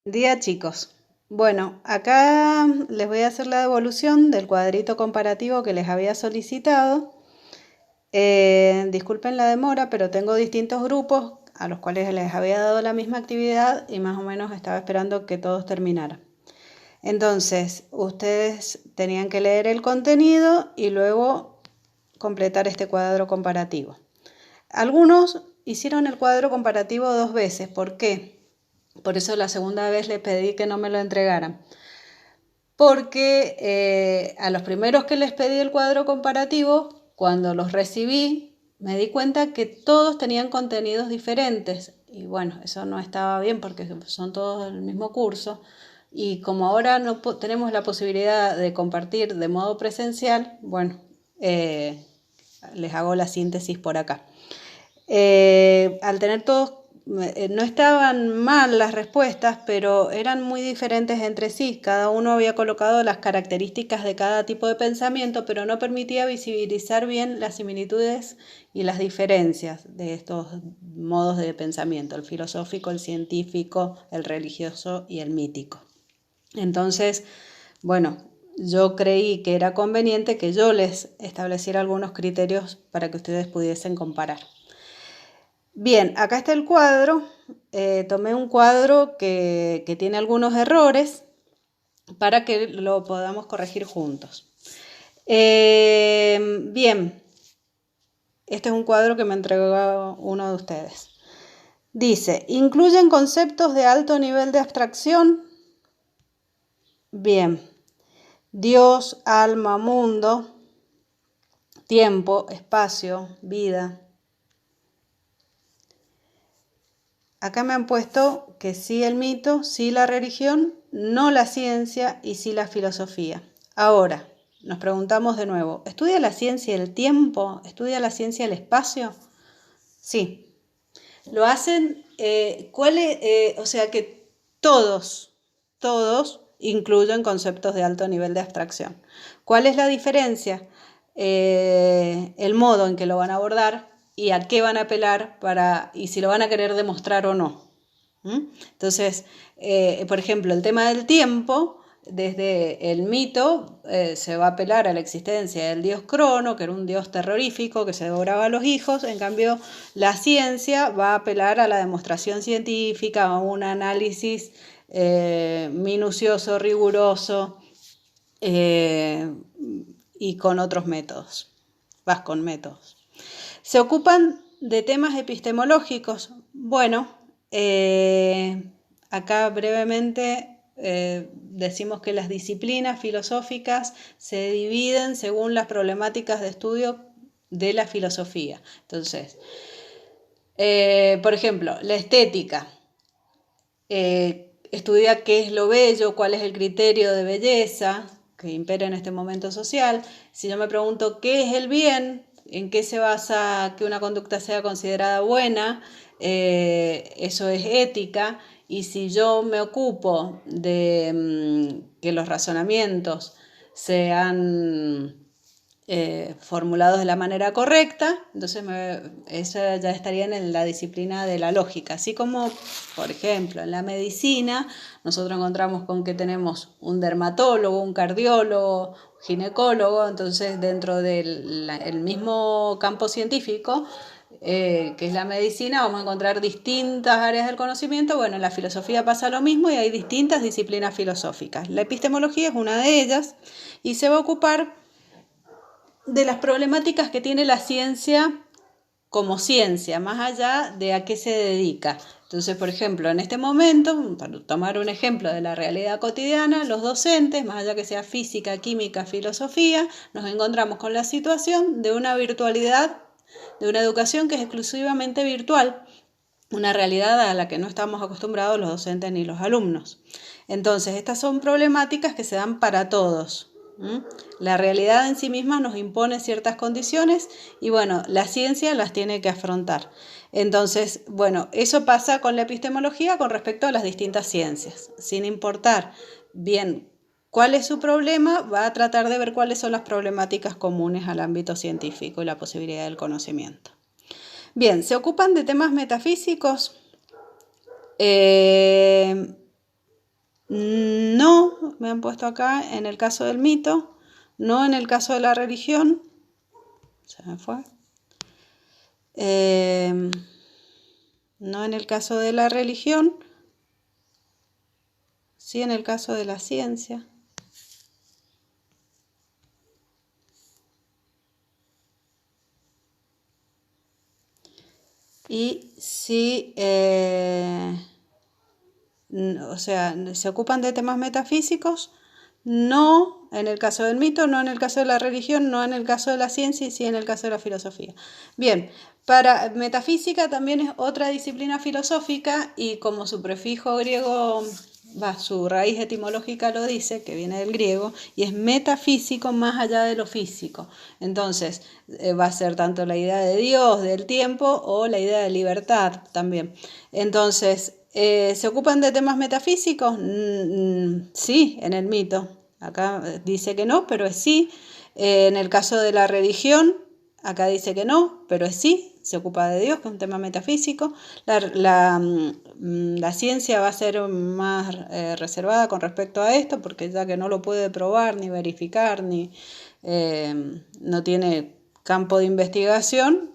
Día chicos. Bueno, acá les voy a hacer la devolución del cuadrito comparativo que les había solicitado. Disculpen la demora, pero tengo distintos grupos a los cuales les había dado la misma actividad y más o menos estaba esperando que todos terminaran. Entonces, ustedes tenían que leer el contenido y luego completar este cuadro comparativo. Algunos hicieron el cuadro comparativo 2 veces. ¿Por qué? Por eso la segunda vez les pedí que no me lo entregaran. Porque a los primeros que les pedí el cuadro comparativo, cuando los recibí, me di cuenta que todos tenían contenidos diferentes. Y bueno, eso no estaba bien porque son todos del mismo curso. Y como ahora no tenemos la posibilidad de compartir de modo presencial, bueno, les hago la síntesis por acá. Al tener todos, no estaban mal las respuestas, pero eran muy diferentes entre sí. Cada uno había colocado las características de cada tipo de pensamiento, pero no permitía visibilizar bien las similitudes y las diferencias de estos modos de pensamiento, el filosófico, el científico, el religioso y el mítico. Entonces, bueno, yo creí que era conveniente que yo les estableciera algunos criterios para que ustedes pudiesen comparar. Bien, acá está el cuadro. Tomé un cuadro que tiene algunos errores para que lo podamos corregir juntos. Bien, este es un cuadro que me entregó uno de ustedes. Dice, ¿incluyen conceptos de alto nivel de abstracción? Bien, Dios, alma, mundo, tiempo, espacio, vida. Acá me han puesto que sí el mito, sí la religión, no la ciencia y sí la filosofía. Ahora, nos preguntamos de nuevo, ¿estudia la ciencia el tiempo? ¿Estudia la ciencia el espacio? Sí. Lo hacen, o sea que todos incluyen conceptos de alto nivel de abstracción. ¿Cuál es la diferencia? El modo en que lo van a abordar y a qué van a apelar y si lo van a querer demostrar o no. Entonces, por ejemplo, el tema del tiempo, desde el mito se va a apelar a la existencia del dios Crono, que era un dios terrorífico que se devoraba a los hijos. En cambio, la ciencia va a apelar a la demostración científica, a un análisis minucioso, riguroso y con otros métodos. Con métodos. Se ocupan de temas epistemológicos. Bueno, acá brevemente decimos que las disciplinas filosóficas se dividen según las problemáticas de estudio de la filosofía. Entonces, por ejemplo, la estética estudia qué es lo bello, cuál es el criterio de belleza que impera en este momento social. Si yo me pregunto qué es el bien, en qué se basa que una conducta sea considerada buena, eso es ética. Y si yo me ocupo de que los razonamientos sean formulados de la manera correcta, entonces eso ya estaría en la disciplina de la lógica. Así como, por ejemplo, en la medicina, nosotros encontramos con que tenemos un dermatólogo, un cardiólogo, ginecólogo. Entonces dentro del mismo campo científico, que es la medicina, vamos a encontrar distintas áreas del conocimiento. Bueno, en la filosofía pasa lo mismo y hay distintas disciplinas filosóficas. La epistemología es una de ellas y se va a ocupar de las problemáticas que tiene la ciencia como ciencia, más allá de a qué se dedica. Entonces, por ejemplo, en este momento, para tomar un ejemplo de la realidad cotidiana, los docentes, más allá que sea física, química, filosofía, nos encontramos con la situación de una virtualidad, de una educación que es exclusivamente virtual, una realidad a la que no estamos acostumbrados los docentes ni los alumnos. Entonces, estas son problemáticas que se dan para todos. La realidad en sí misma nos impone ciertas condiciones y bueno, la ciencia las tiene que afrontar. Entonces, bueno, eso pasa con la epistemología con respecto a las distintas ciencias. Sin importar bien cuál es su problema, va a tratar de ver cuáles son las problemáticas comunes al ámbito científico y la posibilidad del conocimiento. Bien, se ocupan de temas metafísicos. No, me han puesto acá en el caso del mito, no en el caso de la religión, se me fue. No en el caso de la religión, sí en el caso de la ciencia. Y sí, o sea, se ocupan de temas metafísicos, no en el caso del mito, no en el caso de la religión, no en el caso de la ciencia y sí en el caso de la filosofía. Bien, para metafísica también es otra disciplina filosófica y como su prefijo griego, su raíz etimológica lo dice, que viene del griego, y es metafísico más allá de lo físico. Entonces, va a ser tanto la idea de Dios, del tiempo, o la idea de libertad también. Entonces, ¿se ocupan de temas metafísicos? Sí, en el mito. Acá dice que no, pero es sí. En el caso de la religión, acá dice que no, pero es sí. Se ocupa de Dios, que es un tema metafísico. La ciencia va a ser más reservada con respecto a esto, porque ya que no lo puede probar, ni verificar, ni no tiene campo de investigación,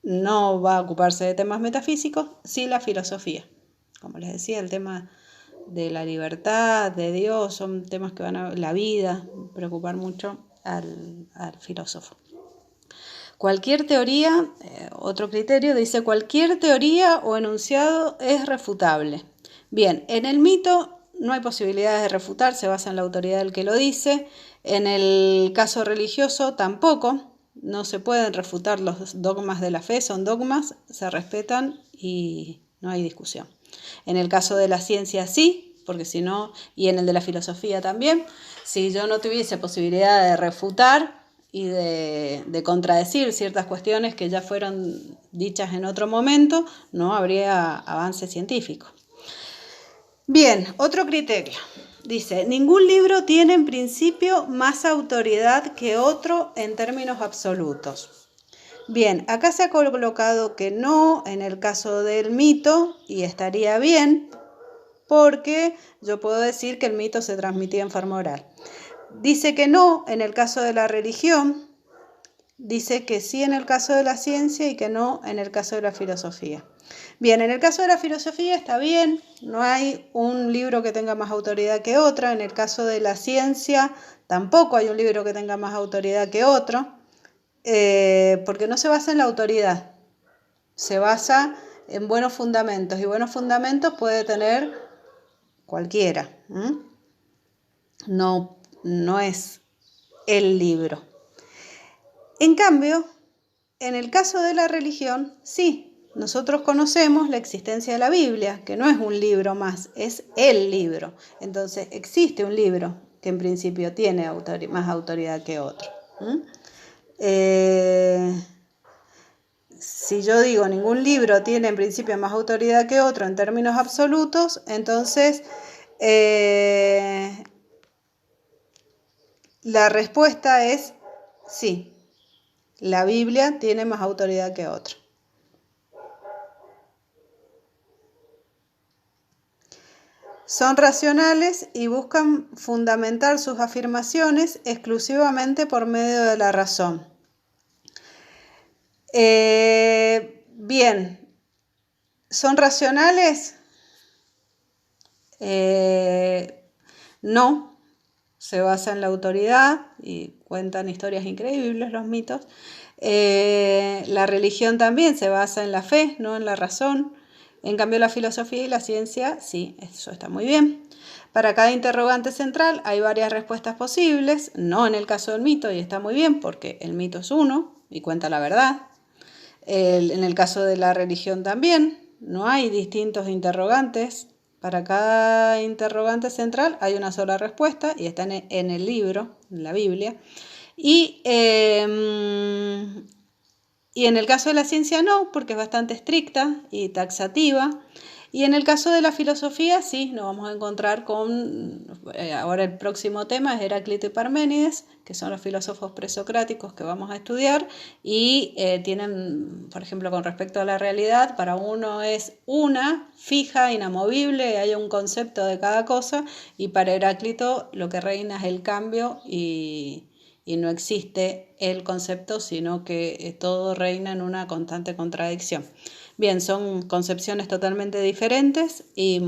no va a ocuparse de temas metafísicos, sí la filosofía. Como les decía, el tema de la libertad, de Dios, son temas que van a la vida, preocupar mucho al filósofo. Cualquier teoría, otro criterio, dice cualquier teoría o enunciado es refutable. Bien, en el mito no hay posibilidades de refutar, se basa en la autoridad del que lo dice. En el caso religioso tampoco, no se pueden refutar los dogmas de la fe, son dogmas, se respetan y no hay discusión. En el caso de la ciencia sí, porque si no, y en el de la filosofía también, si yo no tuviese posibilidad de refutar y de contradecir ciertas cuestiones que ya fueron dichas en otro momento, no habría avance científico. Bien, otro criterio. Dice, ningún libro tiene en principio más autoridad que otro en términos absolutos. Bien, acá se ha colocado que no en el caso del mito y estaría bien porque yo puedo decir que el mito se transmitía en forma oral. Dice que no en el caso de la religión, dice que sí en el caso de la ciencia y que no en el caso de la filosofía. Bien, en el caso de la filosofía está bien, no hay un libro que tenga más autoridad que otro. En el caso de la ciencia tampoco hay un libro que tenga más autoridad que otro, porque no se basa en la autoridad, se basa en buenos fundamentos, y buenos fundamentos puede tener cualquiera. No es el libro. En cambio, en el caso de la religión, sí, nosotros conocemos la existencia de la Biblia, que no es un libro más, es el libro. Entonces, existe un libro que en principio tiene más autoridad que otro. Si yo digo ningún libro tiene en principio más autoridad que otro en términos absolutos, entonces la respuesta es sí. La Biblia tiene más autoridad que otro. Son racionales y buscan fundamentar sus afirmaciones exclusivamente por medio de la razón. Bien, ¿son racionales? No, se basa en la autoridad y cuentan historias increíbles los mitos. La religión también se basa en la fe, no en la razón. En cambio, la filosofía y la ciencia, sí, eso está muy bien. Para cada interrogante central hay varias respuestas posibles, no en el caso del mito, y está muy bien porque el mito es uno y cuenta la verdad. En el caso de la religión también, no hay distintos interrogantes. Para cada interrogante central hay una sola respuesta y está en el libro, en la Biblia. Y en el caso de la ciencia no, porque es bastante estricta y taxativa. Y en el caso de la filosofía, sí, nos vamos a encontrar con, ahora el próximo tema es Heráclito y Parménides, que son los filósofos presocráticos que vamos a estudiar, y tienen, por ejemplo, con respecto a la realidad, para uno es una, fija, inamovible, hay un concepto de cada cosa, y para Heráclito lo que reina es el cambio y no existe el concepto, sino que todo reina en una constante contradicción. Bien, son concepciones totalmente diferentes y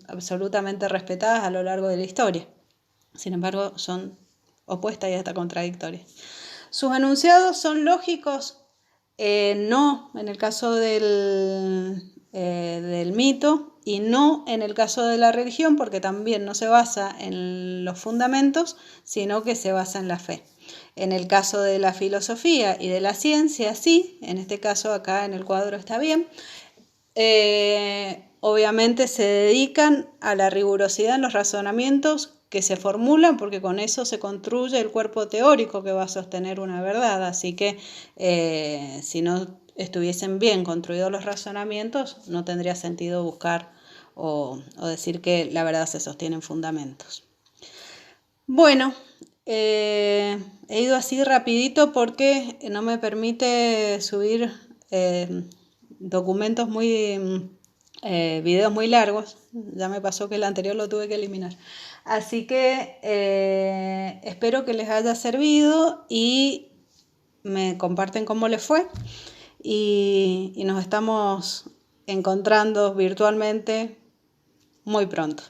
absolutamente respetadas a lo largo de la historia. Sin embargo, son opuestas y hasta contradictorias. ¿Sus enunciados son lógicos? No, en el caso del mito, y no en el caso de la religión, porque también no se basa en los fundamentos, sino que se basa en la fe. En el caso de la filosofía y de la ciencia, sí, en este caso acá en el cuadro está bien. Obviamente se dedican a la rigurosidad en los razonamientos que se formulan, porque con eso se construye el cuerpo teórico que va a sostener una verdad. Así que si no estuviesen bien construidos los razonamientos, no tendría sentido buscar o decir que la verdad se sostiene en fundamentos. Bueno, he ido así rapidito porque no me permite subir documentos videos muy largos. Ya me pasó que el anterior lo tuve que eliminar. Así que espero que les haya servido y me comparten cómo les fue. Y nos estamos encontrando virtualmente muy pronto.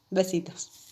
Besitos.